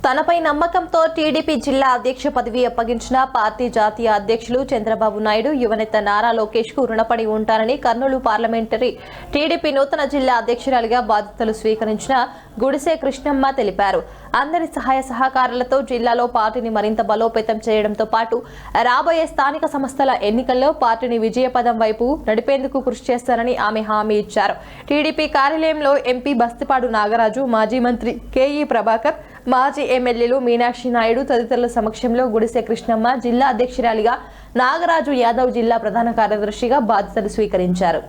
తనపై నమ్మకంతో టీడీపీ జిల్లా అధ్యక్ష పదవి అప్పగించిన పార్టీ జాతీయ అధ్యక్షులు చంద్రబాబు నాయుడు యువనేత నారా లోకేష్ కు రుణపడి ఉంటారని కర్నూలు పార్లమెంటరీ టీడీపీ నూతన జిల్లా అధ్యక్షురాలిగా బాధ్యతలు స్వీకరించిన గుడిసె కృష్ణమ్మ తెలిపారు. అందరి సహాయ సహకారాలతో జిల్లాలో పార్టీని మరింత బలోపేతం చేయడంతో పాటు రాబోయే స్థానిక సంస్థల ఎన్నికల్లో పార్టీని విజయపథం వైపు నడిపేందుకు కృషి చేస్తారని ఆమె హామీ ఇచ్చారు. టీడీపీ కార్యాలయంలో ఎంపీ బస్తిపాడు నాగరాజు, మాజీ మంత్రి కేఈ ప్రభాకర్, మాజీ ఎమ్మెల్యేలు మీనాక్షి నాయుడు తదితరుల సమక్షంలో గుడిసె కృష్ణమ్మ జిల్లా అధ్యక్షురాలిగా, నాగరాజు యాదవ్ జిల్లా ప్రధాన కార్యదర్శిగా బాధ్యతలు స్వీకరించారు.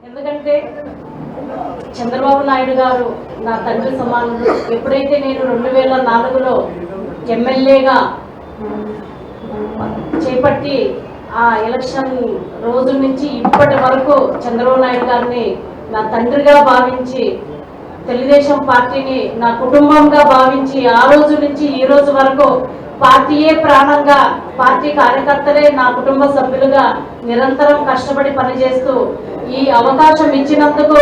ఎందుకంటే చంద్రబాబు నాయుడు గారు నా తండ్రి సమానులు. ఎప్పుడైతే నేను 2004లో ఎమ్మెల్యేగా చేపట్టి ఆ ఎలక్షన్ రోజు నుంచి ఇప్పటి వరకు చంద్రబాబు నాయుడు గారిని నా తండ్రిగా భావించి, తెలుగుదేశం పార్టీని నా కుటుంబంగా భావించి, ఆ రోజు నుంచి ఈ రోజు వరకు పార్టీయే ప్రాణంగా, పార్టీ కార్యకర్తలే నా కుటుంబ సభ్యులుగా నిరంతరం కష్టపడి పనిచేస్తూ ఈ అవకాశం ఇచ్చినందుకు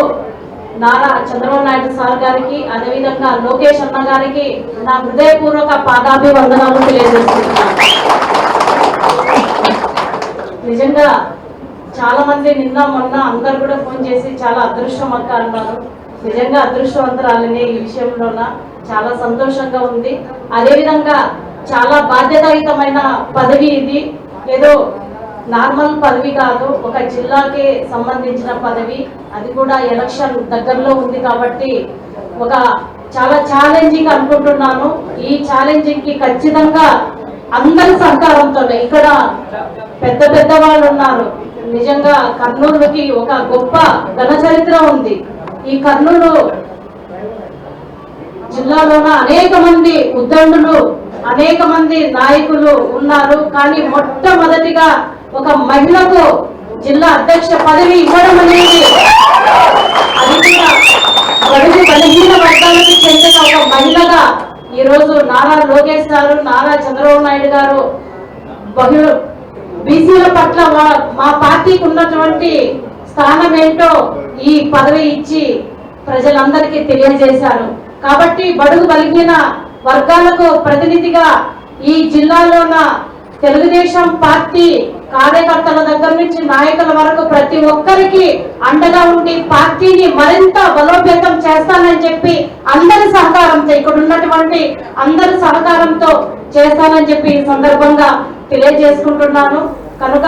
నారా చంద్రబాబు నాయుడు సార్ గారికి, అదేవిధంగా లోకేష్ అన్న గారికి నా హృదయపూర్వక పాదాభివందనాలు తెలియజేస్తున్నాను. నిజంగా చాలా మంది నిన్న మొన్న అందరు కూడా ఫోన్ చేసి చాలా అదృష్టం అక్క అన్నారు. నిజంగా అదృష్టవంతరాలనే ఈ విషయంలోన చాలా సంతోషంగా ఉంది. అదేవిధంగా చాలా బాధ్యతాయుతమైన పదవి ఇది. ఏదో నార్మల్ పదవి కాదు, ఒక జిల్లాకి సంబంధించిన పదవి. అది కూడా ఎలక్షన్ దగ్గరలో ఉంది కాబట్టి ఒక చాలా ఛాలెంజింగ్ అనుకుంటున్నాను. ఈ ఛాలెంజింగ్ కి ఖచ్చితంగా అందరి సహకారంతో, ఇక్కడ పెద్ద పెద్ద వాళ్ళు ఉన్నారు. నిజంగా కర్నూలుకి ఒక గొప్ప ఘన చరిత్ర ఉంది. ఈ కర్నూలు జిల్లాలోన అనేక మంది ఉద్దండులు, అనేక మంది నాయకులు ఉన్నారు. కానీ మొట్టమొదటిగా ఒక మహిళకు జిల్లా అధ్యక్ష పదవి ఇవ్వడం అనేది, అది కూడా బడుగు బలహీన వర్గాలకు చెందిన ఒక మహిళగా ఈరోజు నారా లోకేష్ గారు, నారా చంద్రబాబు నాయుడు గారు బీసీల పట్ల మా పార్టీకి ఉన్నటువంటి స్థానం ఏంటో ఈ పదవి ఇచ్చి ప్రజలందరికీ తెలియజేశారు. కాబట్టి బడుగు బలహీన వర్గాలకు ప్రతినిధిగా ఈ జిల్లాలోన తెలుగుదేశం పార్టీ కార్యకర్తల దగ్గర నుంచి నాయకుల వరకు ప్రతి ఒక్కరికి అండగా ఉండి పార్టీని మరింత బలోపేతం చేస్తానని చెప్పి అందరి సహకారంతో, ఇక్కడ ఉన్నటువంటి అందరి సహకారంతో చేస్తానని చెప్పి ఈ సందర్భంగా తెలియజేసుకుంటున్నాను. కనుక